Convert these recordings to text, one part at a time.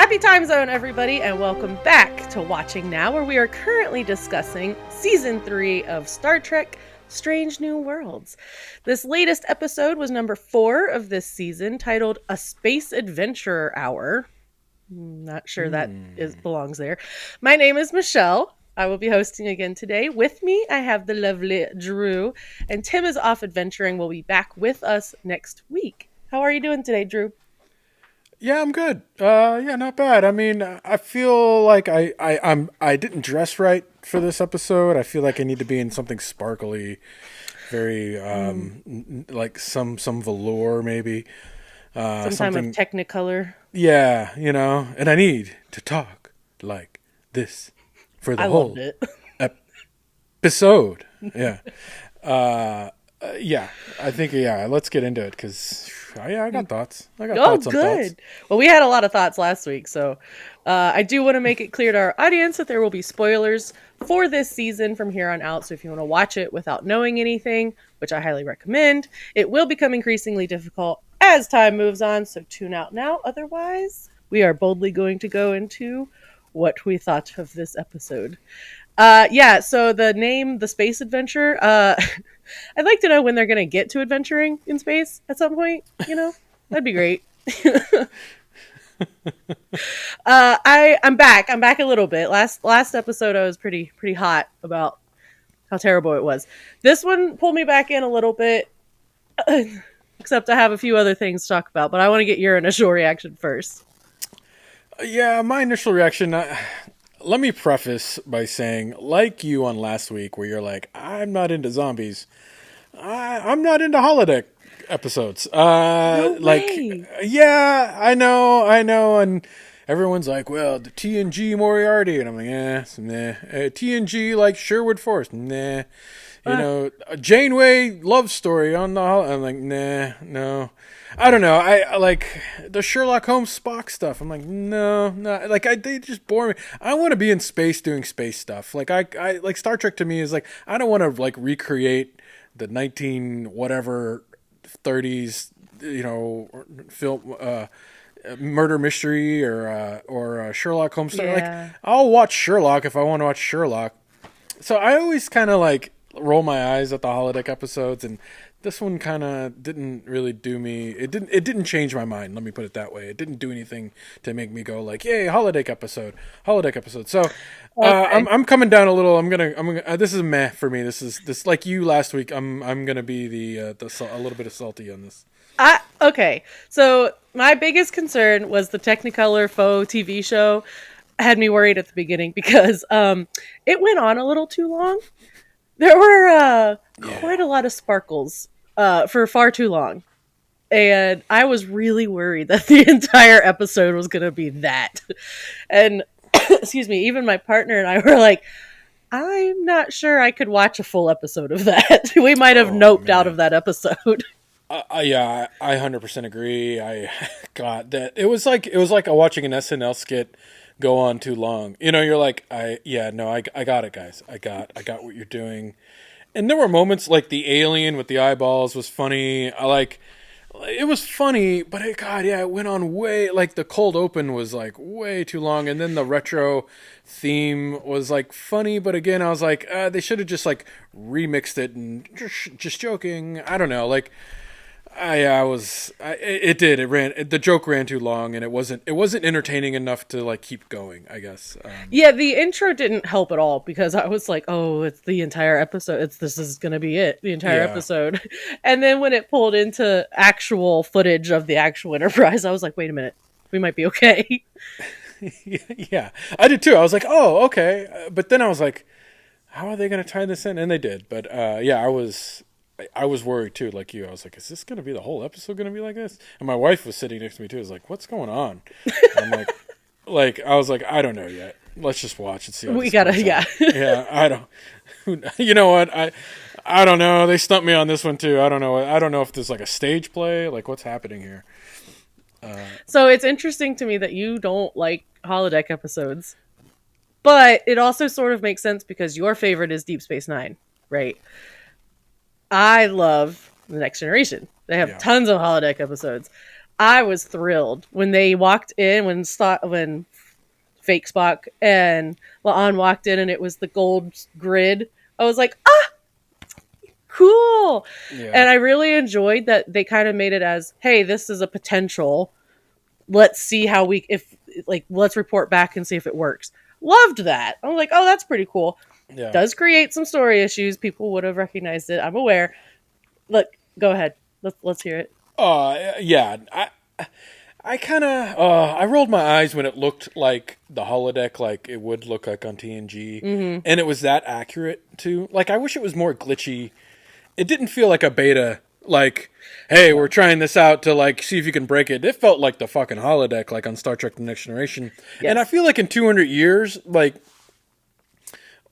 Happy time zone, everybody, and welcome back to Watching Now, where we are currently discussing Season 3 of Star Trek Strange New Worlds. This latest episode was number 4 of this season, titled A Space Adventurer Hour. Not sure that belongs there. My name is Michelle. I will be hosting again today. With me, I have the lovely Drew, and Tim is off adventuring. Will be back with us next week. How are you doing today, Drew? Yeah, I'm good. Yeah, not bad. I mean, I feel like I didn't dress right for this episode. I feel like I need to be in something sparkly, very like some velour maybe. Some of technicolor. Yeah, and I need to talk like this for the whole loved it. episode. Yeah. Yeah, I think, let's get into it because, I got thoughts. I got thoughts on good. thoughts. Well, we had a lot of thoughts last week, so I do want to make it clear to our audience that there will be spoilers for this season from here on out. So if you want to watch it without knowing anything, which I highly recommend, it will become increasingly difficult as time moves on, so tune out now. Otherwise, we are boldly going to go into what we thought of this episode. So the name, The Space Adventure, I'd like to know when they're going to get to adventuring in space at some point, that'd be great. I'm back a little bit. Last episode I was pretty hot about how terrible it was. This one pulled me back in a little bit, except I have a few other things to talk about, but I want to get your initial reaction first. Yeah, my initial reaction, let me preface by saying, like you on last week, where you're like, I'm not into zombies. I'm not into holodeck episodes. No way. Yeah, I know. And everyone's like, well, the TNG Moriarty. And I'm like, nah. TNG like Sherwood Forest. Nah. Janeway love story on the I'm like, nah, no. I don't know. I like the Sherlock Holmes Spock stuff. I'm like, no. Like, they just bore me. I want to be in space doing space stuff. Like, I like Star Trek to me is like, I don't want to like recreate the 19 whatever 30s, film, murder mystery or Sherlock Holmes story. Yeah. Like, I'll watch Sherlock if I want to watch Sherlock. So I always kind of like roll my eyes at the holodeck episodes, and this one kind of didn't really do me. It didn't change my mind. Let me put it that way. It didn't do anything to make me go like, "Yay, holodeck episode." So, okay. I'm coming down a little. I'm gonna. This is a meh for me. This like you last week. I'm gonna be the a little bit of salty on this. Okay. So my biggest concern was the Technicolor faux TV show had me worried at the beginning because it went on a little too long. There were quite a lot of sparkles for far too long. And I was really worried that the entire episode was going to be that. And, excuse me, even my partner and I were like, I'm not sure I could watch a full episode of that. We might have noped out of that episode. Yeah, I 100% agree. I got that. It was like watching an SNL skit go on too long. You're like, I got it, guys. I got what you're doing. And there were moments like the alien with the eyeballs was funny. It was funny, but it went on way, like the cold open was like way too long. And then the retro theme was like funny, but again, I was like, they should have just like remixed it and just joking. I don't know. Like, the joke ran too long, and it wasn't entertaining enough to like keep going, I guess. Yeah, the intro didn't help at all because I was like, oh, it's the entire episode. This is going to be it, the entire episode. And then when it pulled into actual footage of the actual Enterprise, I was like, wait a minute, we might be okay. Yeah, I did too. I was like, oh, okay. But then I was like, how are they going to tie this in? And they did. But I was worried too, like you. I was like, is this going to be the whole episode going to be like this? And my wife was sitting next to me too. I was like, what's going on? I'm like, I was like, I don't know yet. Let's just watch and see. We gotta, yeah. I don't, you know what? I don't know. They stumped me on this one too. I don't know. I don't know if there's like a stage play, like what's happening here. So it's interesting to me that you don't like holodeck episodes, but it also sort of makes sense because your favorite is Deep Space Nine, right? I love The Next Generation. They have tons of holodeck episodes. I was thrilled when they walked in, when fake Spock and La'an walked in and it was the gold grid. I was like, ah, cool. Yeah. And I really enjoyed that they kind of made it as, hey, this is a potential. Let's see how let's report back and see if it works. Loved that. I'm like, oh, that's pretty cool. Yeah. Does create some story issues. People would have recognized it. I'm aware. Look, go ahead. Let's hear it. Yeah. I kind of I rolled my eyes when it looked like the holodeck, like it would look like on TNG, and it was that accurate too. Like I wish it was more glitchy. It didn't feel like a beta. Like, hey, we're trying this out to like see if you can break it. It felt like the fucking holodeck, like on Star Trek: The Next Generation. Yes. And I feel like in 200 years, like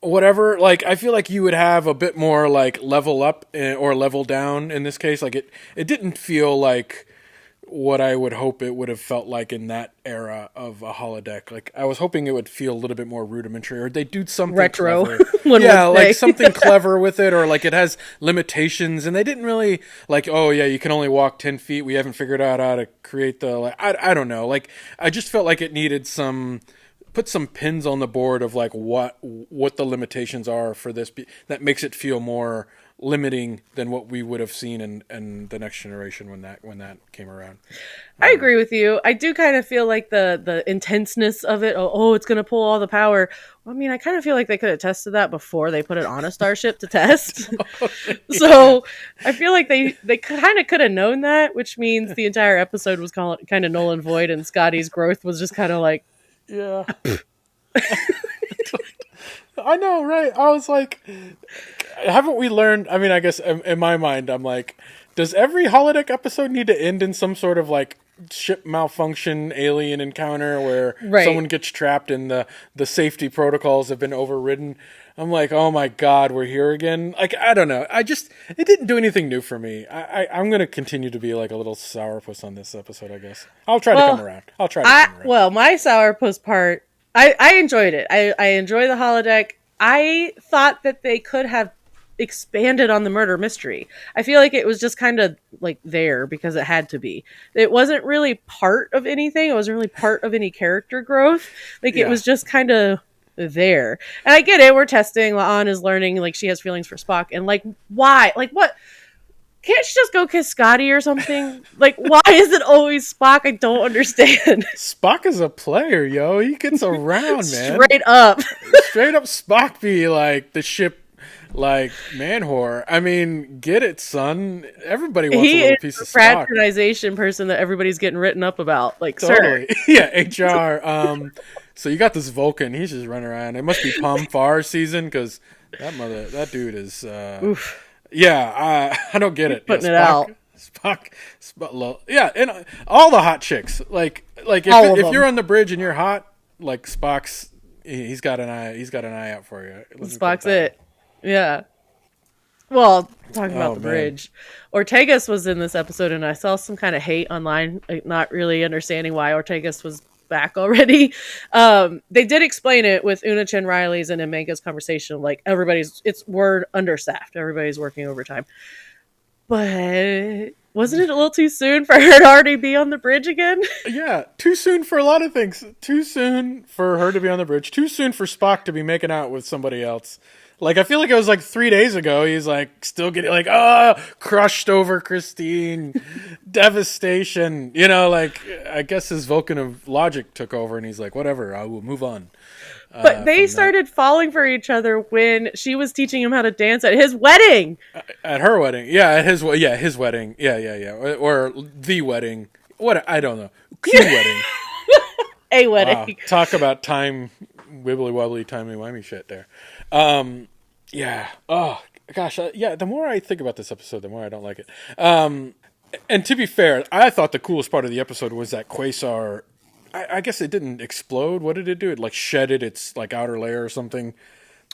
whatever, like I feel like you would have a bit more like level up or level down in this case. Like it didn't feel like what I would hope it would have felt like in that era of a holodeck. Like I was hoping it would feel a little bit more rudimentary, or they do something retro. clever. Yeah, like something clever with it, or like it has limitations, and they didn't really like. Oh yeah, you can only walk 10 feet. We haven't figured out how to create the. Like, I don't know. Like I just felt like it needed put some pins on the board of like what the limitations are for this that makes it feel more limiting than what we would have seen in the Next Generation when that came around. I agree with you. I do kind of feel like the intenseness of it. Oh, it's going to pull all the power. Well, I mean, I kind of feel like they could have tested that before they put it on a starship to test. So I feel like they kind of could have known that, which means the entire episode was kind of null and void, and Scotty's growth was just kind of like, yeah. I know, right? I was like, haven't we learned? I mean, I guess in my mind, I'm like, does every holodeck episode need to end in some sort of like ship malfunction alien encounter where someone gets trapped and the safety protocols have been overridden? I'm like, oh my god, we're here again. Like, I don't know. It didn't do anything new for me. I'm going to continue to be like a little sourpuss on this episode, I guess. I'll try to come around. Well, my sourpuss part, I enjoyed it. I enjoy the holodeck. I thought that they could have expanded on the murder mystery. I feel like it was just kind of like there because it had to be. It wasn't really part of anything. It wasn't really part of any character growth. Like it was just kind of there. And I get it. We're testing. La'an is learning like she has feelings for Spock. And like, why? Like what? Can't she just go kiss Scotty or something? Like, why is it always Spock? I don't understand. Spock is a player, yo. He gets around, man. Straight up. Straight up Spock be like the ship, like, man whore. I mean, get it, son. Everybody wants a little piece of Spock. He is the fraternization person that everybody's getting written up about. Like, totally. Sir. Yeah, HR. So you got this Vulcan. He's just running around. It must be Pom Far season because that dude is... Oof. Yeah, I don't get it. Putting it out. Spock, yeah, and all the hot chicks. Like if you're on the bridge and you're hot, like Spock's, he's got an eye out for you. Spock's it. Yeah. Well, talking about the bridge, Ortegas was in this episode, and I saw some kind of hate online, not really understanding why Ortegas was back already. They did explain it with Una Chen Riley's and Omega's conversation. Like we're understaffed. Everybody's working overtime. But wasn't it a little too soon for her to already be on the bridge again? Yeah, too soon for a lot of things. Too soon for her to be on the bridge. Too soon for Spock to be making out with somebody else. Like, I feel like it was like 3 days ago. He's like still getting like, crushed over Christine, devastation. You know, like I guess his Vulcan of logic took over, and he's like, whatever, I will move on. But they started falling for each other when she was teaching him how to dance at his wedding. At her wedding, his wedding, or the wedding. What I don't know, Q wedding, a wedding. Wow. Talk about time, wibbly wobbly, timey wimey shit there. Yeah. Oh gosh. Yeah. The more I think about this episode, the more I don't like it. And to be fair, I thought the coolest part of the episode was that Quasar. I guess it didn't explode. What did it do? It like shedded its like outer layer or something.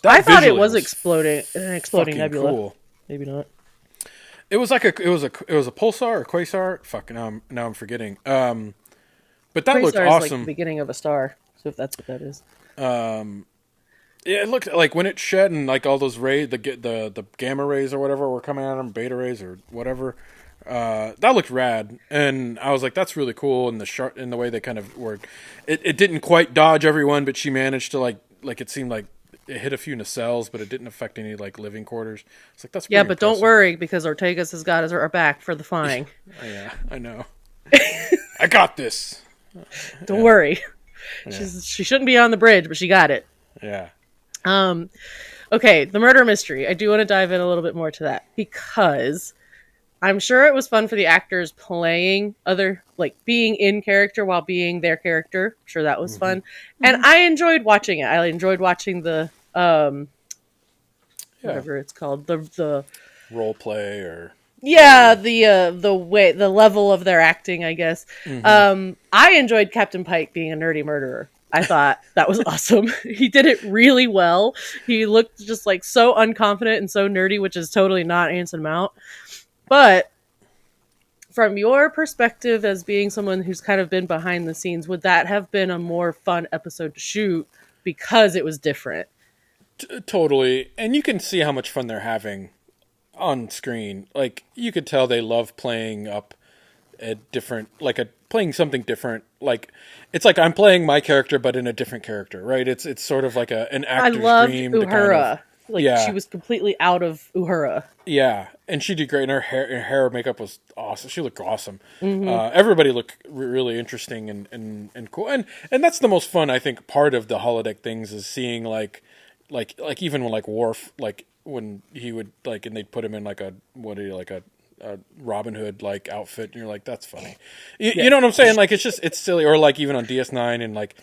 I thought it was exploding. An exploding nebula. Cool. Maybe not. It was like it was a pulsar or quasar. Fuck. Now I'm forgetting. But that quasar looked is awesome. like the beginning of a star. So if that's what that is. Yeah, it looked like when it shed and like all those rays, the gamma rays or whatever were coming out of them, beta rays or whatever. That looked rad, and I was like, "That's really cool." And the way they kind of worked, it didn't quite dodge everyone, but she managed to like it seemed like it hit a few nacelles, but it didn't affect any like living quarters. It's like that's pretty Yeah, but impressive. don't worry because Ortega's has got our back for the flying. Yeah, I know. I got this. Don't worry. Yeah. She shouldn't be on the bridge, but she got it. Yeah. Okay, the murder mystery. I do want to dive in a little bit more to that because I'm sure it was fun for the actors playing being in character while being their character. I'm sure that was fun. And I enjoyed watching it. I enjoyed watching the whatever it's called, the role play or the level of their acting, I guess. I enjoyed Captain Pike being a nerdy murderer. I thought that was awesome. He did it really well. He looked just like so unconfident and so nerdy, which is totally not Anson Mount. But from your perspective as being someone who's kind of been behind the scenes, would that have been a more fun episode to shoot because it was different? Totally. And you can see how much fun they're having on screen. Like, you could tell they love playing up playing something different. Like, it's like I'm playing my character, but in a different character, right? It's sort of like an actor's dream. I loved Uhura. Yeah. She was completely out of Uhura. Yeah, and she did great, and her hair and makeup was awesome. She looked awesome. Everybody looked really interesting and cool, and that's the most fun, I think, part of the holodeck things is seeing like even when like Worf, like when he would like and they'd put him in like a Robin Hood like outfit, and you're like, that's funny. You know what I'm saying? Like it's silly, or like even on DS9 and like.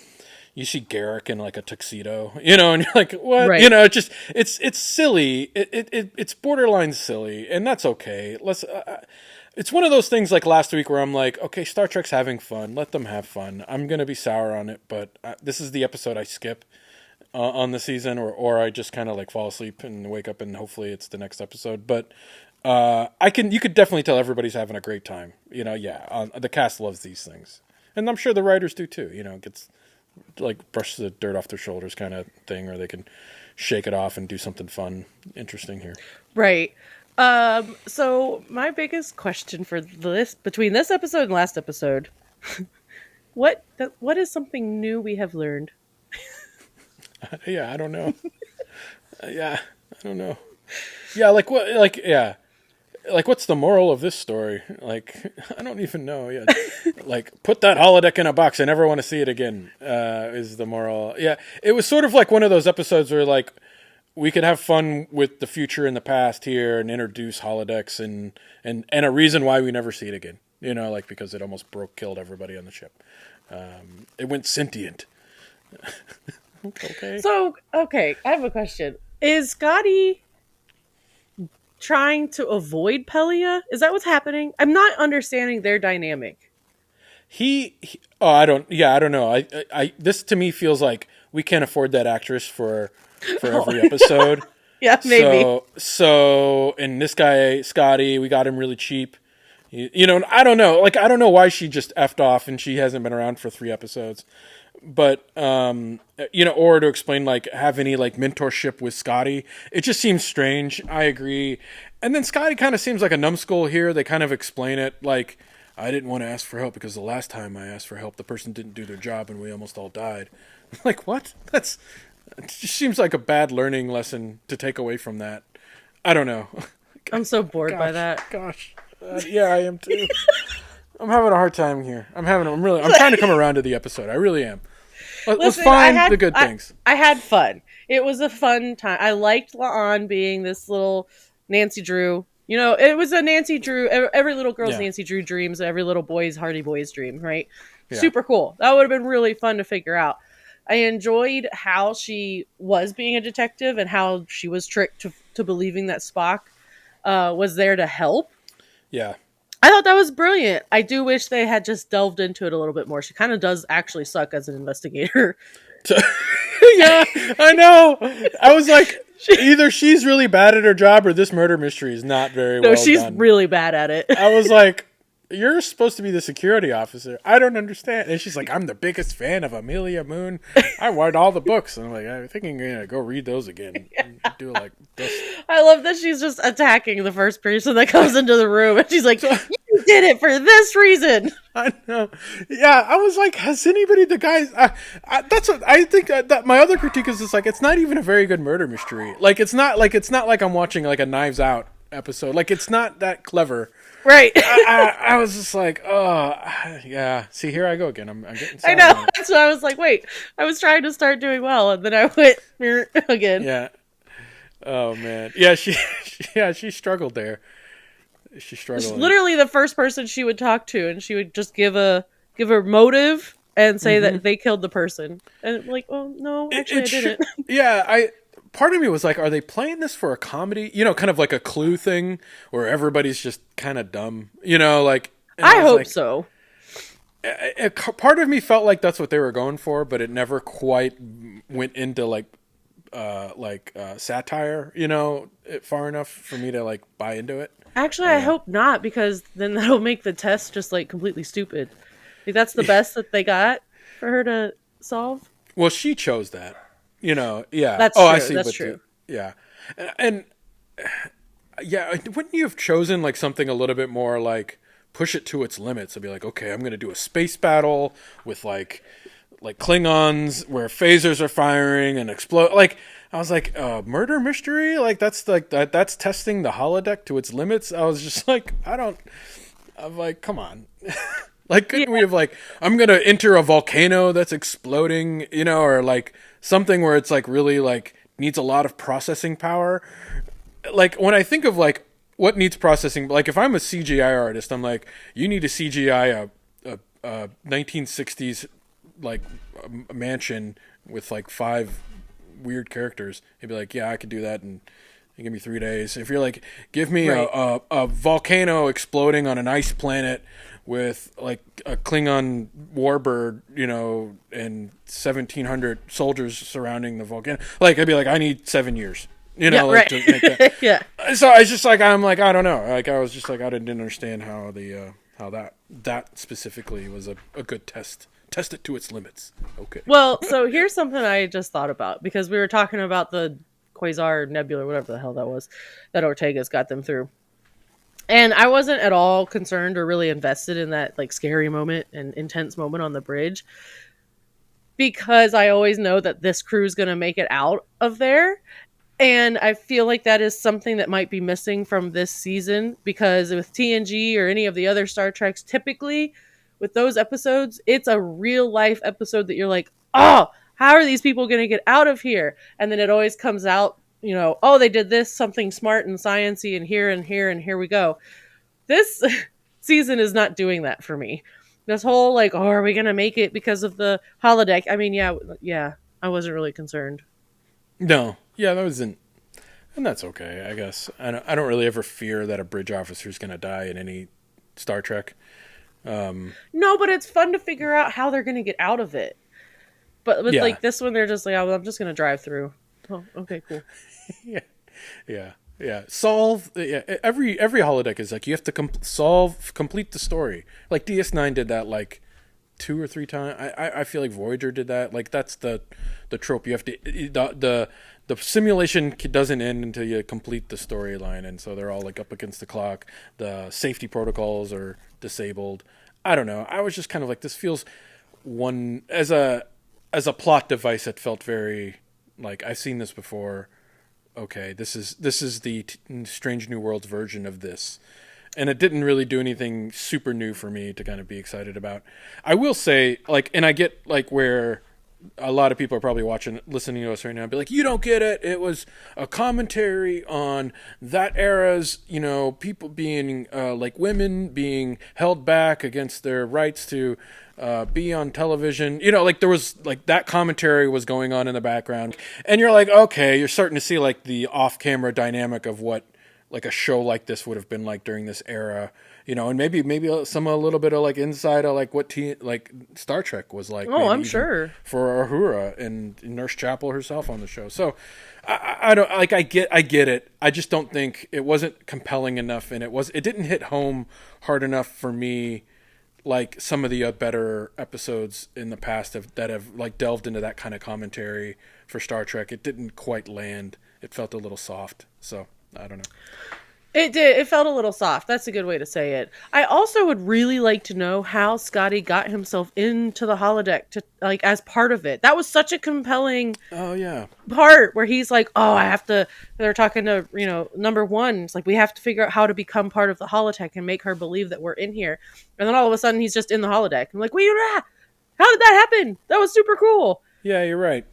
You see Garrick in like a tuxedo, and you're like, what? Right. It's silly. It's borderline silly, and that's okay. It's one of those things like last week where I'm like, okay, Star Trek's having fun. Let them have fun. I'm going to be sour on it, but this is the episode I skip on the season, or I just kind of like fall asleep and wake up and hopefully it's the next episode. But you could definitely tell everybody's having a great time. The cast loves these things. And I'm sure the writers do too, it gets like brush the dirt off their shoulders kind of thing, or they can shake it off and do something fun, interesting here. Right. So my biggest question for between this episode and last episode, what is something new we have learned? Yeah, I don't know. I don't know. Yeah, like what? Like yeah. Like, what's the moral of this story? Like, I don't even know. Yeah, like, put that holodeck in a box. I never want to see it again. Is the moral? Yeah, it was sort of like one of those episodes where like we could have fun with the future and the past here and introduce holodecks and a reason why we never see it again. Like because it almost killed everybody on the ship. It went sentient. Okay. So I have a question. Is Scotty trying to avoid Pelia? Is that what's happening? I'm not understanding their dynamic. I don't know. I this to me feels like we can't afford that actress for every episode. Yeah, maybe. So and this guy Scotty, we got him really cheap. I don't know. Like, I don't know why she just effed off and she hasn't been around for 3 episodes. But or to explain like have any like mentorship with Scotty, it just seems strange. I agree. And then Scotty kind of seems like a numbskull here. They kind of explain it like, I didn't want to ask for help because the last time I asked for help, the person didn't do their job and we almost all died. Like, what? It just seems like a bad learning lesson to take away from that. I don't know. I'm so bored by that. Gosh, yeah, I am too. I'm having a hard time here. I'm trying to come around to the episode. I really am. Let's find the good things. I had fun. It was a fun time. I liked La'an being this little Nancy Drew. It was a Nancy Drew. Every little girl's Nancy Drew dreams. Every little boy's Hardy Boy's dream, right? Yeah. Super cool. That would have been really fun to figure out. I enjoyed how she was being a detective and how she was tricked to believing that Spock was there to help. Yeah. I thought that was brilliant. I do wish they had just delved into it a little bit more. She kind of does actually suck as an investigator. Yeah, I know. I was like, either she's really bad at her job or this murder mystery is not very well done. No, she's really bad at it. I was like, you're supposed to be the security officer. I don't understand. And she's like, I'm the biggest fan of Amelia Moon. I read all the books. And I'm like, I think I'm going to go read those again. Do like this. I love that she's just attacking the first person that comes into the room, and she's like, So, "You did it for this reason." I know. Yeah, I was like, has anybody, the guys, that's what I think that my other critique is just like, it's not even a very good murder mystery. Like, it's not like I'm watching like a Knives Out episode. Like, it's not that clever. Right. I was just like, oh, yeah. See, here I go again. I'm getting I know. So I was like, wait, I was trying to start doing well, and then I went again. Yeah. Oh man. Yeah. She struggled there. She struggled. Literally the first person she would talk to, and she would just give her motive and say that they killed the person. And I'm like, oh no, actually I didn't. Yeah. Part of me was like, are they playing this for a comedy? You know, kind of like a Clue thing where everybody's just kind of dumb. You know, like. I hope like, so. Part of me felt like that's what they were going for, but it never quite went into like satire, you know, far enough for me to like buy into it. Actually, I hope not, because then that'll make the test just like completely stupid. Like that's the best that they got for her to solve. Well, she chose that, you know. Yeah. That's true. I see. That's true. Yeah, and yeah, wouldn't you have chosen like something a little bit more like push it to its limits and be like, okay, I'm going to do a space battle with like Klingons where phasers are firing and explode. Like, I was like, murder mystery? Like, that's testing the holodeck to its limits. I was just like, I'm like, come on. Like, couldn't we have like, I'm going to enter a volcano that's exploding, you know, or like something where it's like really like needs a lot of processing power. Like, when I think of like what needs processing, like if I'm a CGI artist, I'm like, you need to CGI a 1960s like a mansion with like 5 weird characters. He'd be like, yeah, I could do that, and give me 3 days. If you're like, give me a volcano exploding on an ice planet with like a Klingon warbird, you know, and 1,700 soldiers surrounding the volcano, like I'd be like, I need 7 years, you know, like, to make that. Yeah. So I was just like, I'm like, I don't know, like I was just like, I didn't understand how how that specifically was a good test. Test it to its limits. Okay. Well, so here's something I just thought about, because we were talking about the Quasar Nebula, whatever the hell that was, that Ortega's got them through. And I wasn't at all concerned or really invested in that like scary moment and intense moment on the bridge, because I always know that this crew's going to make it out of there. And I feel like that is something that might be missing from this season, because with TNG or any of the other Star Treks, typically with those episodes, it's a real life episode that you're like, oh, how are these people going to get out of here? And then it always comes out, you know, oh, they did this, something smart and sciencey, and here and here and here we go. This season is not doing that for me. This whole like, oh, are we going to make it because of the holodeck? I mean, yeah, I wasn't really concerned. No, yeah, that wasn't, and that's okay, I guess. I don't really ever fear that a bridge officer is going to die in any Star Trek. No, but it's fun to figure out how they're going to get out of it. But with like this one, they're just like, oh, I'm just going to drive through. Oh, okay, cool. Yeah. Solve. Yeah, every holodeck is like you have to complete the story. Like DS9 did that like 2 or 3 times. I feel like Voyager did that. Like that's the trope. You have to the simulation doesn't end until you complete the storyline, and so they're all like up against the clock. The safety protocols are disabled. I don't know. I was just kind of like, this feels one as a plot device. It felt very like I've seen this before. Okay, this is the Strange New Worlds version of this. And it didn't really do anything super new for me to kind of be excited about. I will say, like, and I get like where a lot of people are probably listening to us right now and be like, you don't get it. It was a commentary on that era's, you know, people being like women being held back against their rights to be on television. You know, like there was like that commentary was going on in the background. And you're like, okay, you're starting to see like the off-camera dynamic of what like a show like this would have been like during this era. And maybe some a little bit of like inside of like what like Star Trek was like, Oh, maybe I'm even sure. for Uhura and Nurse Chapel herself on the show. So I don't like, I get it. I just don't think it wasn't compelling enough, and it didn't hit home hard enough for me, like some of the better episodes in the past that have like delved into that kind of commentary for Star Trek. It didn't quite land. It felt a little soft. So I don't know. It did. It felt a little soft. That's a good way to say it. I also would really like to know how Scotty got himself into the holodeck to like as part of it. That was such a compelling Oh yeah, part where he's like, "Oh, I have to." They're talking to number one. It's like we have to figure out how to become part of the holodeck and make her believe that we're in here. And then all of a sudden, he's just in the holodeck. I'm like, "Wait, how did that happen? That was super cool." yeah, you're right.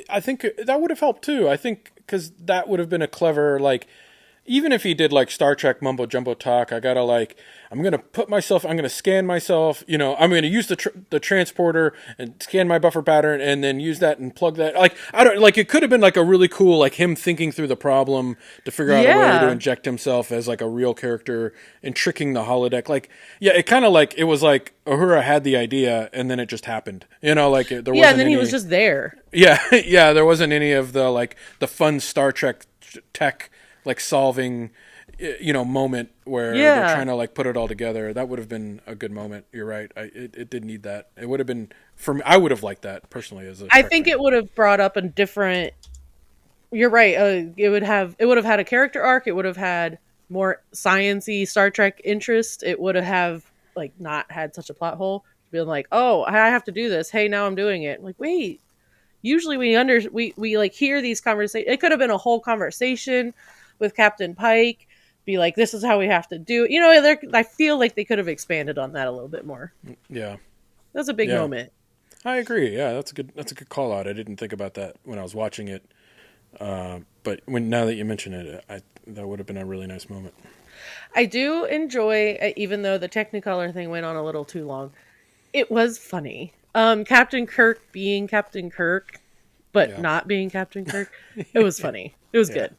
I think that would have helped too. I think because that would have been a clever like. Even if he did like Star Trek mumbo jumbo talk, I'm gonna scan myself. I'm gonna use the transporter and scan my buffer pattern, and then use that and plug that. Like I don't like it could have been like a really cool like him thinking through the problem to figure out a way to Yeah. inject himself as like a real character and tricking the holodeck. Like yeah, it kind of like it was like Uhura had the idea and then it just happened. Like there Yeah, and wasn't then he any. was just there. Yeah, yeah, there wasn't any of the like the fun Star Trek tech like solving moment where they're Yeah. trying to like put it all together. That would have been a good moment. You're right. It did need that. It would have been for me. I would have liked that personally as a I Trek think fan. it would have brought up a different. You're right. It would have had a character arc. It would have had more sciency Star Trek interest. It would have like not had such a plot hole. Being like, oh, I have to do this. Hey, now I'm doing it. Like, wait. Usually we like hear these conversations. It could have been a whole conversation with Captain Pike. Be like, this is how we have to do it. I feel like they could have expanded on that a little bit more. Yeah, That's a big yeah, moment. I agree. Yeah, that's a good call out. I didn't think about that when I was watching it, but now that you mention it, that would have been a really nice moment. I do enjoy, even though the Technicolor thing went on a little too long. It was funny. Captain Kirk being Captain Kirk, but Yeah, not being Captain Kirk. It was funny. It was yeah, good.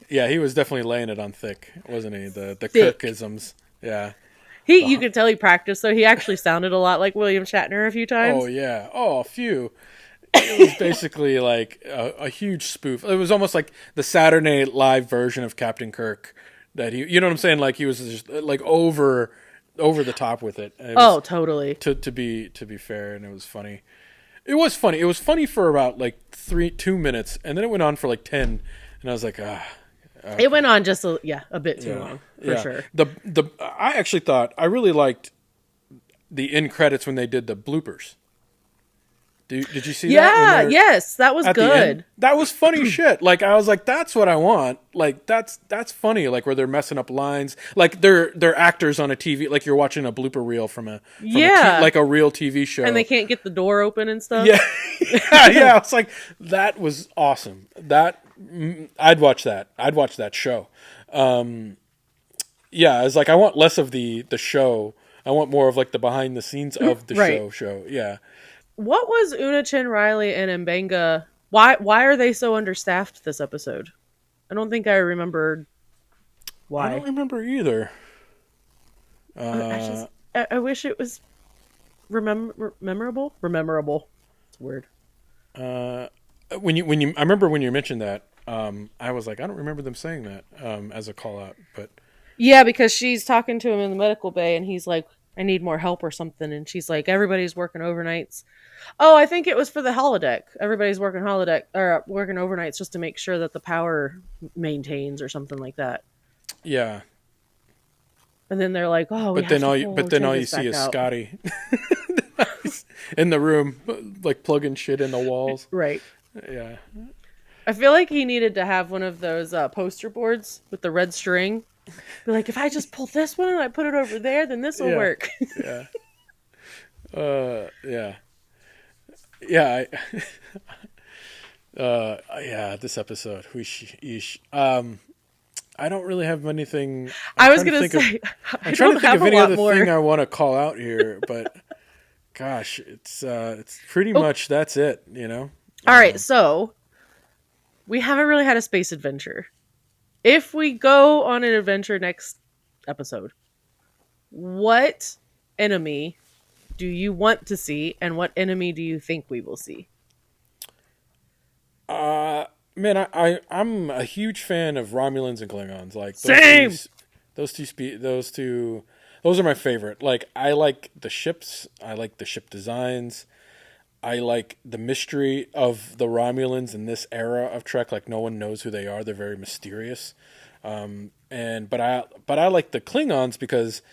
yeah. He was definitely laying it on thick, wasn't he? The Thick. Kirkisms. Yeah. You could tell he practiced, so he actually sounded a lot like William Shatner a few Oh times. yeah. Oh, a few. It was basically like a huge spoof. It was almost like the Saturday Night Live version of Captain Kirk. That you know what I'm saying? Like he was just like over the top with it. It was Oh, totally. to be fair, and it was funny. It was funny. It was funny for about like 2 minutes, and then it went on for like 10, and I was like, ah. It Okay. went on just a bit too Yeah, long for yeah. sure. The I actually thought I really liked the end credits when they did the bloopers. Did you see that when Yeah, they're yes, that was at the end? good. That was funny shit. Like I was like, that's what I want. Like that's funny. Like where they're messing up lines. Like they're actors on a TV. Like you're watching a blooper reel Yeah, like a real TV show. and they can't get the door open and stuff. Yeah, yeah, yeah. It's like that was awesome. I'd watch that. I'd watch that show. Yeah, it's like I want less of the show. I want more of like the behind the scenes of the Right. show. Yeah. What was Una Chin Riley and Mbenga? Why are they so understaffed this episode? I don't think I remembered I don't why. remember either. I just I wish it was memorable. Rememberable. It's weird. When I remember when you mentioned that, I was like, I don't remember them saying that as a call out, but Yeah, because she's talking to him in the medical bay, and he's like, "I need more help or something," and she's like, "Everybody's working overnights." Oh, I think it was for the holodeck. Everybody's working holodeck or working overnights just to make sure that the power maintains or something like that. yeah. And then they're like, "Oh, we But have then to all take you this see back is out." Scotty in the room, like plugging shit in the walls. Right. Yeah, I feel like he needed to have one of those poster boards with the red string. Be like, if I just pull this one and I put it over there, then this will yeah, work. yeah. Yeah, yeah. Yeah. This episode, whoosh, yeesh. I don't really have anything. I was trying to gonna think of. say, I I'm trying to don't think have of a any lot other more. thing I want to call out here, but gosh, it's pretty Oh, much that's it. You know. all right, so we haven't really had a space adventure. If we go on an adventure next episode, What enemy do you want to see, and what enemy do you think we will see? Uh, Man, I'm a huge fan of Romulans and Klingons. Like Same. those are my favorite. Like I like the ships. I like the ship designs. I like the mystery of the Romulans in this era of Trek. Like no one knows who they are. They're very mysterious. And but I like the Klingons because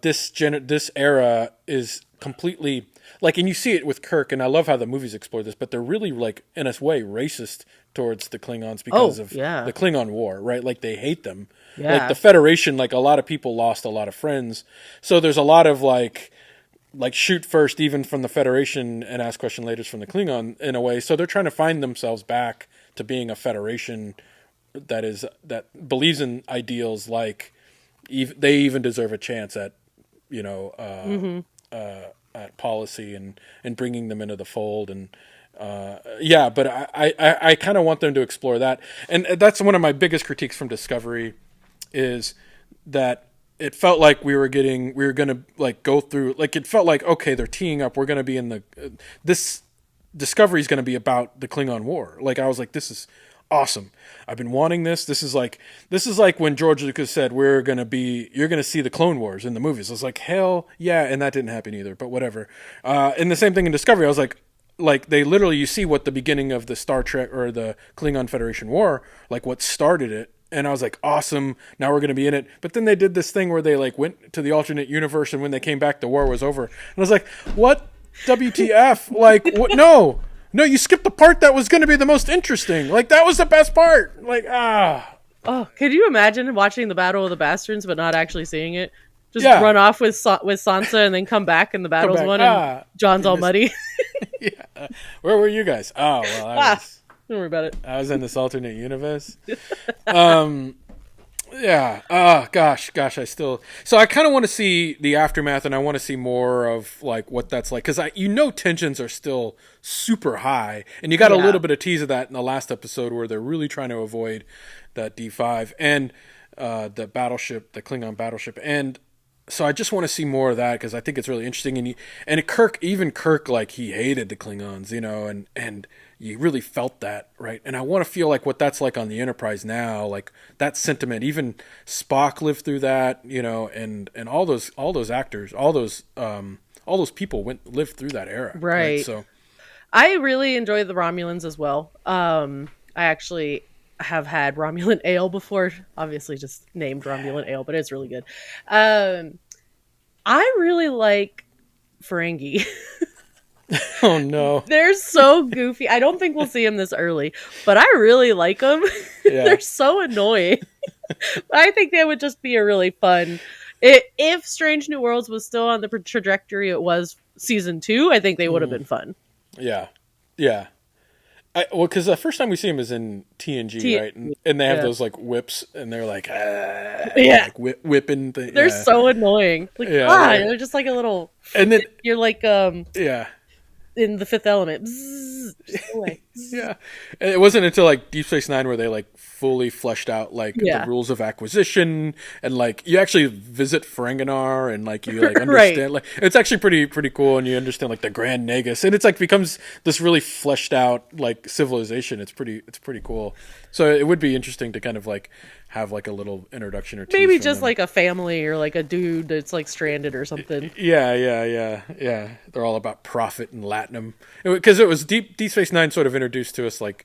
this era is completely like, and you see it with Kirk, and I love how the movies explore this, but they're really like in a way racist towards the Klingons because Oh, of yeah. the Klingon War, right? Like they hate them. Like Yeah. the Federation, like a lot of people lost a lot of friends, so there's a lot of like shoot first even from the Federation and ask question later from the Klingon in a way. So they're trying to find themselves back to being a Federation that believes in ideals like they even deserve a chance at you know at policy and bringing them into the fold and yeah. But I kind of want them to explore that, and that's one of my biggest critiques from Discovery is that it felt like we were going to like go through, like it felt like, okay, they're teeing up, we're going to be in the this Discovery is going to be about the Klingon War. Like I was like, this is awesome. I've been wanting this. This is like when George Lucas said you're going to see the Clone Wars in the movies. I was like, hell yeah, and that didn't happen either. But whatever. And the same thing in Discovery. I was like they literally, you see what the beginning of the Star Trek or the Klingon Federation War, like what started it. And I was like, awesome, now we're going to be in it. But then they did this thing where they like went to the alternate universe, and when they came back, the war was over. And I was like, what? WTF? Like, what? No, you skipped the part that was going to be the most interesting. Like, that was the best part. Like, Oh, could you imagine watching the Battle of the Bastards but not actually seeing it? Just yeah. run off with with Sansa and then come back and the battle's back. won and John's all muddy. Yeah. Where were you guys? Oh, well, Don't worry about it. I was in this alternate universe. Yeah. Gosh. So I kind of want to see the aftermath, and I want to see more of like what that's like, because tensions are still super high, and you got a little bit of tease of that in the last episode where they're really trying to avoid that D5 and the battleship, the Klingon battleship, and so I just want to see more of that because I think it's really interesting. And Kirk, like he hated the Klingons, and you really felt that, right? And I want to feel like what that's like on the Enterprise now, like that sentiment. Even Spock lived through that, and all those actors, all those people lived through that era, Right. So I really enjoy the Romulans as well. I actually have had Romulan ale before, obviously just named Romulan ale, but it's really good. I really like Ferengi. oh no, They're so goofy. I don't think we'll see them this early, but I really like them. Yeah. They're so annoying. I think they would just be a really fun. If Strange New Worlds was still on the trajectory it was season 2, I think they would have been fun. Yeah. Well, because the first time we see him is in TNG, right? And they have those like whips, and they're like, like whipping. They're so annoying. Like, they're just like a little. And then you're like, yeah, in the Fifth Element. Bzzz, just away. Yeah. And it wasn't until like Deep Space Nine where they like fully fleshed out like the rules of acquisition, and like you actually visit Ferenginar, and like you like understand like it's actually pretty cool, and you understand like the Grand Nagus, and it's like becomes this really fleshed out like civilization. It's pretty cool. So it would be interesting to kind of like have like a little introduction or two. Maybe just like a family or like a dude that's like stranded or something. Yeah. They're all about profit and Latinum, because it was Deep Space Nine sort of introduced to us like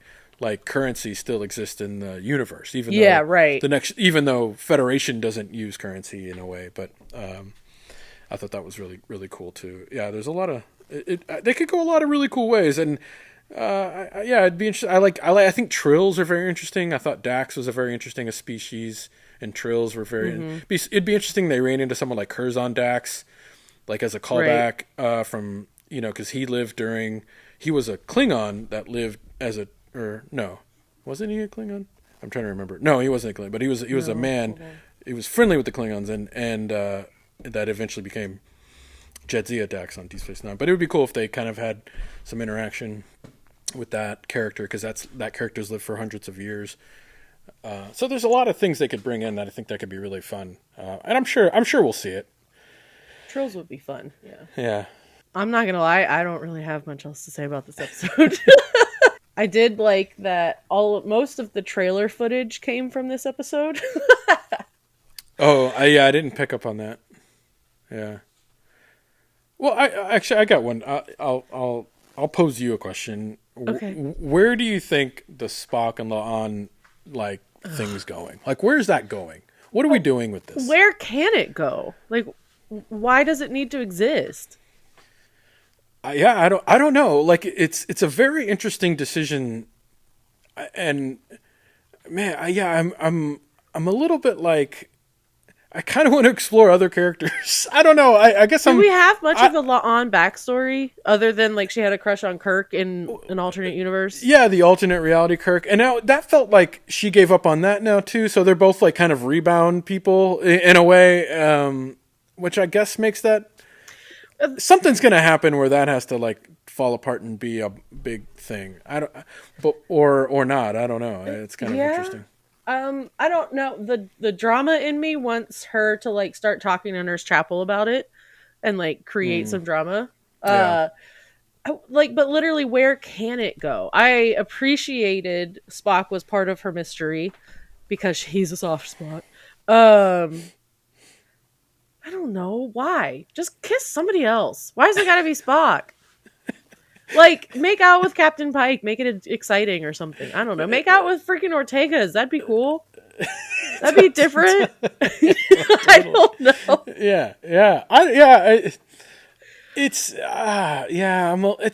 currency still exists in the universe, even though even though Federation doesn't use currency in a way, but I thought that was really really cool too. Yeah, there's a lot of they could go a lot of really cool ways, and it'd be interesting. I think Trills are very interesting. I thought Dax was a very interesting a species, and Trills were very. It'd be interesting they ran into someone like Curzon Dax, like as a callback from because he was a Klingon that lived as a. Or no, wasn't he a Klingon? I'm trying to remember. No, he wasn't a Klingon, but he was a man. He was friendly with the Klingons, and that eventually became Jadzia Dax on Deep Space Nine. But it would be cool if they kind of had some interaction with that character, because that character's lived for hundreds of years. So there's a lot of things they could bring in that I think that could be really fun, and I'm sure we'll see it. Trolls would be fun. Yeah. Yeah. I'm not gonna lie, I don't really have much else to say about this episode. I did like that most of the trailer footage came from this episode. Oh, I didn't pick up on that. Yeah. Well, I got one. I'll pose you a question. Okay. Where do you think the Spock and La'an like thing's going? Like, where's that going? What are we doing with this? Where can it go? Like, why does it need to exist? Yeah, I don't know. Like, it's a very interesting decision, and man, I'm a little bit like. I kind of want to explore other characters. I don't know. I guess Do we have much of a La'an backstory other than like she had a crush on Kirk in an alternate universe? Yeah, the alternate reality Kirk. And now that felt like she gave up on that now too. So they're both like kind of rebound people in a way, which I guess makes that something's going to happen where that has to like fall apart and be a big thing. Or not. I don't know. It's kind of interesting. I don't know. The drama in me wants her to like start talking to Nurse Chapel about it and like create some drama. Yeah. But literally, where can it go? I appreciated Spock was part of her mystery because he's a soft spot. I don't know why. Just kiss somebody else. Why does it gotta be Spock? Like, make out with Captain Pike. Make it exciting or something. I don't know. Make out with freaking Ortegas. That'd be cool. That'd be different. I don't know. Yeah. It's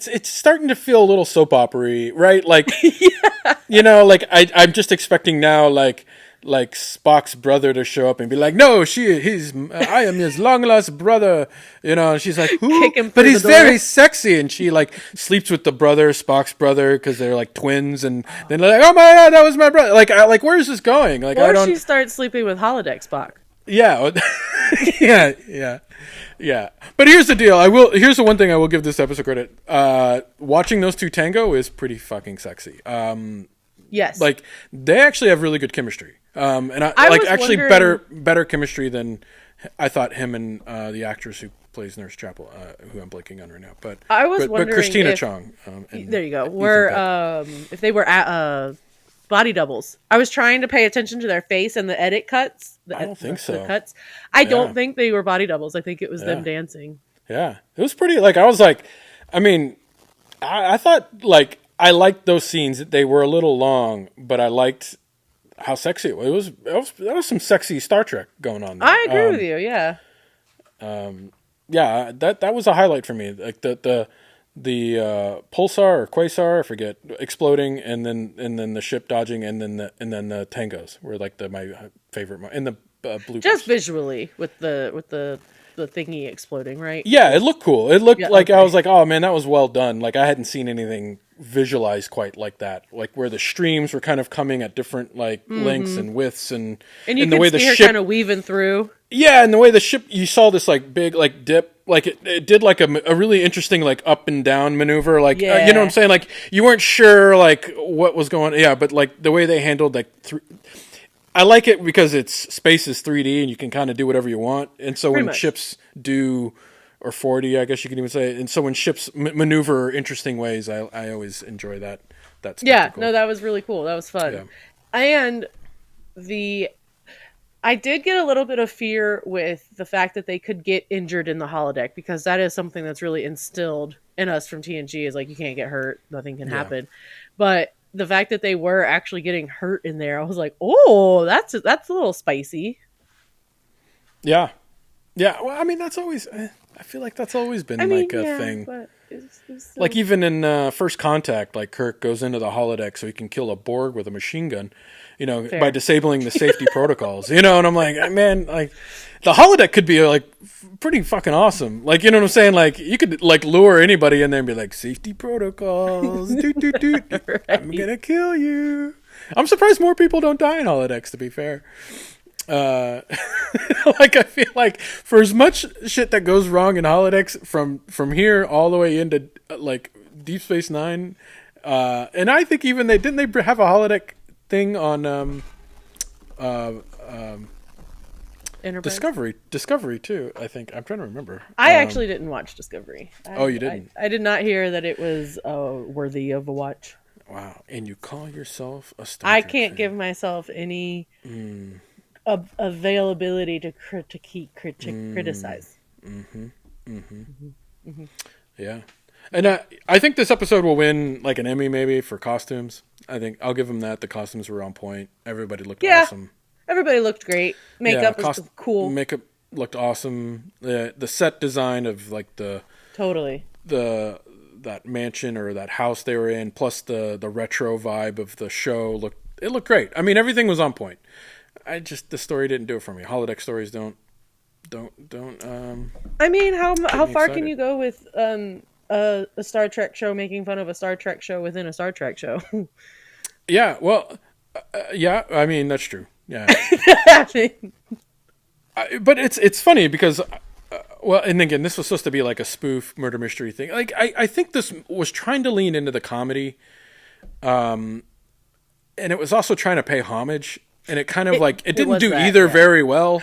it's starting to feel a little soap opera-y, right? Like, you know, like I'm just expecting now, like Spock's brother to show up and be like, "No, I am his long lost brother," you know. And she's like, "Who?" But he's very sexy, and she like sleeps with the brother, Spock's brother, because they're like twins, and then they're like, "Oh my god, that was my brother!" Like, where is this going? Like, or she starts sleeping with Holodeck Spock. Yeah, yeah. But here's the deal. Here's the one thing I will give this episode credit. Watching those two tango is pretty fucking sexy. Yes. Like, they actually have really good chemistry. And I like actually wondering... better chemistry than I thought him and the actress who plays Nurse Chapel, who I'm blanking on right now. But Christina Chong. There you go. If they were body doubles. I was trying to pay attention to their face and the edit cuts. I don't think so. The cuts. I don't think they were body doubles. I think it was them dancing. Yeah. It was pretty, like, I was like, I mean, I thought, like, I liked those scenes. They were a little long, but I liked how sexy it was. That was some sexy Star Trek going on there. I agree with you, yeah. Yeah, that was a highlight for me. Like the pulsar or quasar, I forget, exploding, and then the ship dodging, and then the tangos were like my favorite. And the bloopers. Just visually with the thingy exploding, right? Yeah, it looked cool. It looked like I was like, oh man, that was well done. Like I hadn't seen anything visualized quite like that. Like where the streams were kind of coming at different like lengths and widths, and you the way see the her ship kind of weaving through. Yeah, and the way the ship, you saw this like big like dip, like it did like a really interesting like up and down maneuver, like you know what I'm saying? Like you weren't sure like what was going on. Yeah, but like the way they handled like I like it because space is 3D and you can kind of do whatever you want. And so when ships do, or 4D, I guess you can even say, and so when ships maneuver interesting ways, I always enjoy that spectacle. Yeah, no, that was really cool. That was fun. Yeah. And I did get a little bit of fear with the fact that they could get injured in the holodeck, because that is something that's really instilled in us from TNG, is like, you can't get hurt, nothing can happen. But the fact that they were actually getting hurt in there, I was like, oh, that's a little spicy. Yeah. Yeah. Well, I mean, that's always, I feel like that's always been a thing. But it's still... Like even in First Contact, like Kirk goes into the holodeck so he can kill a Borg with a machine gun, you know, by disabling the safety protocols, you know, and I'm like, man, like the holodeck could be like pretty fucking awesome. Like, you know what I'm saying? Like you could like lure anybody in there and be like, safety protocols, doot, doot, doot. Right. I'm going to kill you. I'm surprised more people don't die in holodecks, to be fair. Like I feel like for as much shit that goes wrong in holodecks from here all the way into like Deep Space Nine, and I think even they have a holodeck thing on Enterprise. Discovery too. I think I'm trying to remember. I actually didn't watch Discovery. Oh, you didn't? I did not hear that it was worthy of a watch. Wow, and you call yourself a Star I Trek can't fan. give myself any availability to criticize. Yeah, and I think this episode will win like an Emmy maybe for costumes. I think I'll give them that. The costumes were on point. Everybody looked awesome. Everybody looked great. Makeup was cool. Makeup looked awesome. The set design of like Totally. that mansion or that house they were in, plus the retro vibe of the show looked great. I mean, everything was on point. The story didn't do it for me. Holodeck stories don't. I mean, how far excited. can you go with a Star Trek show making fun of a Star Trek show within a Star Trek show? Yeah, well, yeah. I mean, that's true. Yeah, but it's funny because. Well, and again, this was supposed to be like a spoof murder mystery thing. Like, I think this was trying to lean into the comedy, and it was also trying to pay homage. And it kind of it didn't do either very well.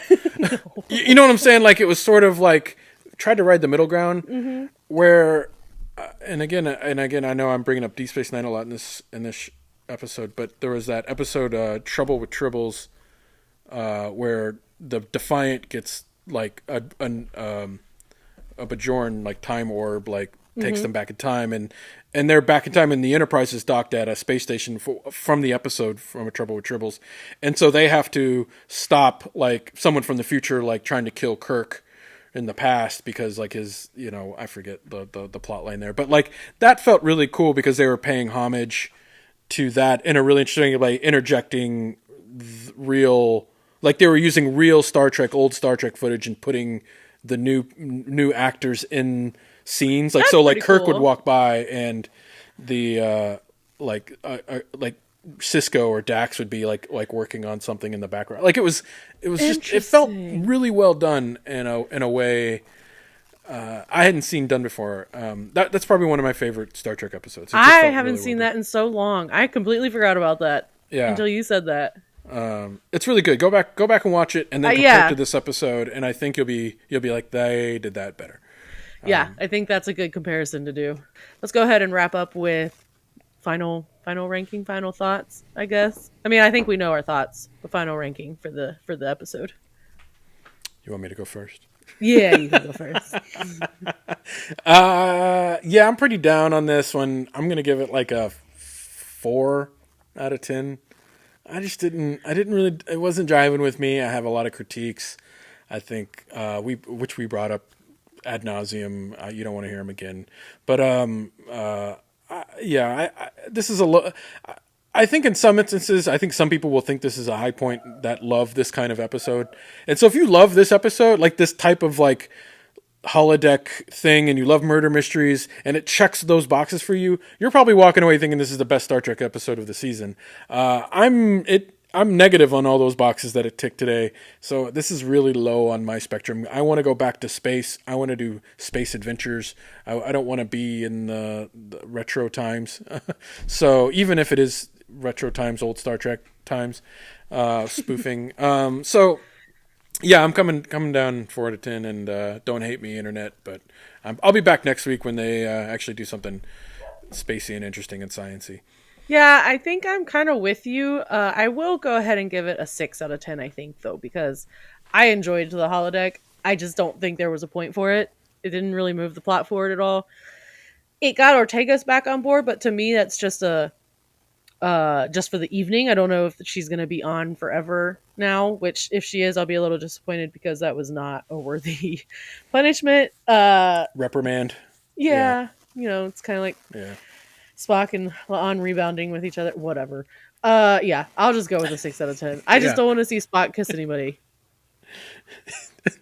You know what I'm saying? Like, it was sort of like tried to ride the middle ground, where, and again, I know I'm bringing up Deep Space Nine a lot in this episode, but there was that episode, Trouble with Tribbles, where the Defiant gets like a Bajoran like time orb takes them back in time, and they're back in time, and the Enterprise is docked at a space station from the episode from A Trouble with Tribbles, and so they have to stop like someone from the future like trying to kill Kirk in the past because like his I forget the plot line there, but like that felt really cool because they were paying homage to that in a really interesting way, interjecting real. Like they were using real old Star Trek footage and putting the new actors in scenes. Like That's so, like Kirk cool. would walk by and the like Cisco or Dax would be like working on something in the background. Like it was just it felt really well done in a way I hadn't seen done before. That's probably one of my favorite Star Trek episodes. I haven't seen that in so long. I completely forgot about that. Yeah. Until you said that. It's really good. Go back and watch it, and then compare it to this episode, and I think you'll be like they did that better. Yeah, I think that's a good comparison to do. Let's go ahead and wrap up with final ranking, final thoughts. I guess. I mean, I think we know our thoughts. The final ranking for the episode. You want me to go first? Yeah, you can go first. Yeah, I'm pretty down on this one. I'm gonna give it like a 4 out of 10. I didn't really, it wasn't jiving with me. I have a lot of critiques. I think, which we brought up ad nauseum. You don't want to hear them again, but, this is I think in some instances, I think some people will think this is a high point that love this kind of episode. And so if you love this episode, like this type of like holodeck thing, and you love murder mysteries and it checks those boxes for you, you're probably walking away thinking this is the best Star Trek episode of the season. I'm negative on all those boxes that it ticked today, so this is really low on my spectrum. I want to go back to space. I want to do space adventures. I don't want to be in the retro times. So even if it is retro times, old Star Trek times, spoofing. So yeah, I'm coming down 4 out of 10, and don't hate me, internet. But I'll be back next week when they actually do something spacey and interesting and sciencey. Yeah, I think I'm kind of with you. I will go ahead and give it a 6 out of 10, I think, though, because I enjoyed the holodeck. I just don't think there was a point for it. It didn't really move the plot forward at all. It got Ortega's back on board, but to me, that's just just for the evening. I don't know if she's going to be on forever now, which if she is, I'll be a little disappointed because that was not a worthy punishment. Reprimand. Yeah. It's kind of like Spock and La'an rebounding with each other. Whatever. Yeah, I'll just go with a 6 out of 10. I just don't want to see Spock kiss anybody.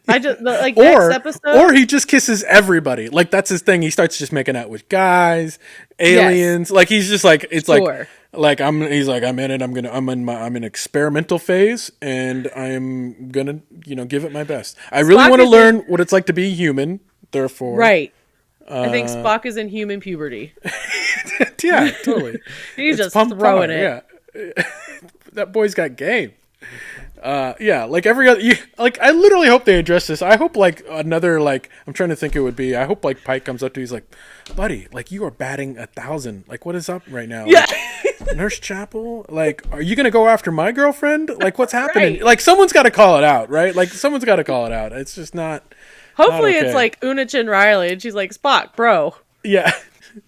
Next episode, or he just kisses everybody. Like that's his thing. He starts just making out with guys, aliens. Yes. Like he's just like it's sure. He's like I'm in it. I'm in experimental phase, and I'm gonna give it my best. I really want to learn what it's like to be human. Therefore, right. I think Spock is in human puberty. Yeah, totally. He's just throwing it. Yeah, that boy's got game. Yeah, like every other, like I literally hope they address this. I hope like another like I'm trying to think it would be. I hope like Pike comes up to you, he's like, buddy, like you are batting 1,000. Like what is up right now? Yeah. Like, Nurse Chapel, like are you gonna go after my girlfriend? Like what's happening? Right. Like someone's got to call it out, right? Like someone's got to call it out. It's just not. Hopefully Okay. it's like Una Chin Riley and she's like, Spock, bro, Yeah,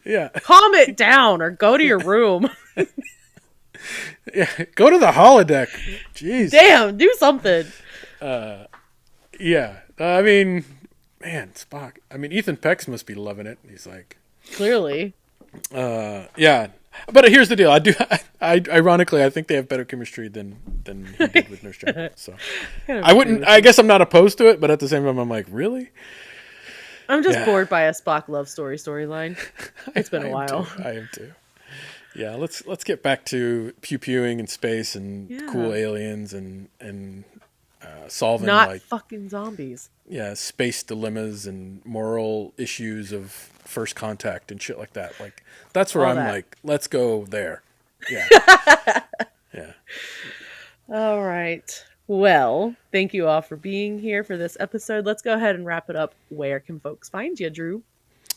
yeah, calm it down or go to your room. yeah. Go to the holodeck. Jeez. Damn, do something. Yeah. I mean, man, Spock. I mean, Ethan Peck must be loving it. He's like, Clearly. yeah. But here's the deal. Ironically, I think they have better chemistry than he did with Nurse Chapel. So I wouldn't. I guess I'm not opposed to it, but at the same time, I'm like, really? I'm just bored by a Spock love storyline. It's been a while. I am too. Yeah, let's get back to pew-pewing in space and cool aliens and solving Not like fucking zombies. space dilemmas and moral issues of first contact and shit like that. Like that's where I'm like, let's go there. Yeah. Yeah. All right. Well, thank you all for being here for this episode. Let's go ahead and wrap it up. Where can folks find you, Drew?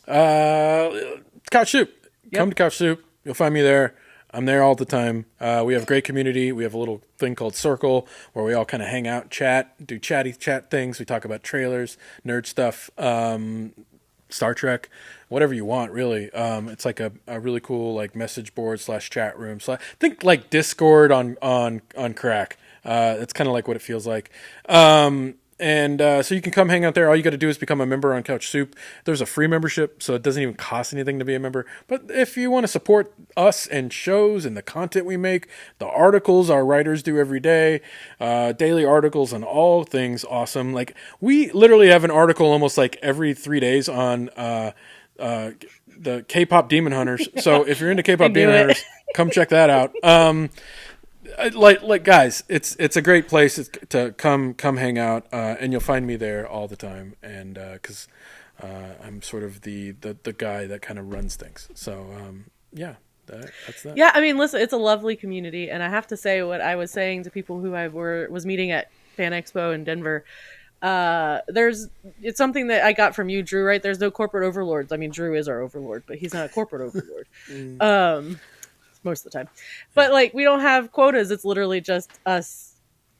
Couch Soup. Come to Couch Soup. You'll find me there. I'm there all the time. We have a great community. We have a little thing called Circle where we all kind of hang out, chat, do chat things. We talk about trailers, nerd stuff, Star Trek, whatever you want, really. It's like a really cool like message board / chat room. Think like Discord on crack. It's kind of like what it feels like. So you can come hang out there. All you got to do is become a member on Couch Soup. There's a free membership, so it doesn't even cost anything to be a member. But if you want to support us and shows and the content we make, the articles our writers do every day, daily articles on all things awesome. Like we literally have an article almost like every 3 days on the K-pop Demon Hunters. So if you're into K-pop Demon Hunters, come check that out. Like guys, it's a great place to come hang out, and you'll find me there all the time, and because I'm sort of the guy that kind of runs things. So that's that. Yeah, I mean, listen, it's a lovely community, and I have to say what I was saying to people who I was meeting at Fan Expo in Denver. It's something that I got from you, Drew. Right? There's no corporate overlords. I mean, Drew is our overlord, but he's not a corporate overlord. Most of the time, but like we don't have quotas. It's literally just us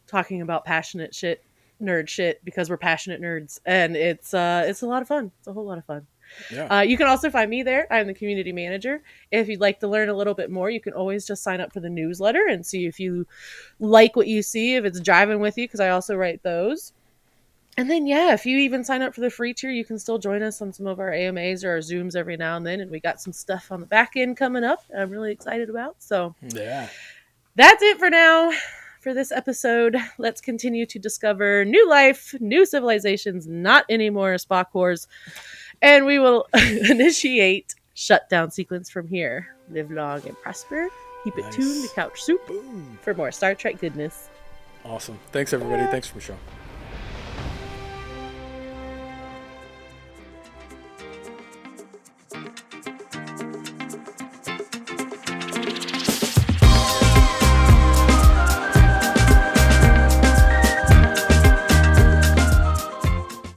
talking about passionate shit, nerd shit, because we're passionate nerds, and it's a lot of fun. It's a whole lot of fun. Yeah. You can also find me there. I'm the community manager. If you'd like to learn a little bit more, you can always just sign up for the newsletter and see if you like what you see, if it's jiving with you, because I also write those. And then, if you even sign up for the free tier, you can still join us on some of our AMAs or our Zooms every now and then. And we got some stuff on the back end coming up I'm really excited about. So that's it for now for this episode. Let's continue to discover new life, new civilizations, not anymore Spock wars. And we will initiate shutdown sequence from here. Live long and prosper. Keep it tuned to Couch Soup for more Star Trek goodness. Awesome. Thanks, everybody. Thanks for the show.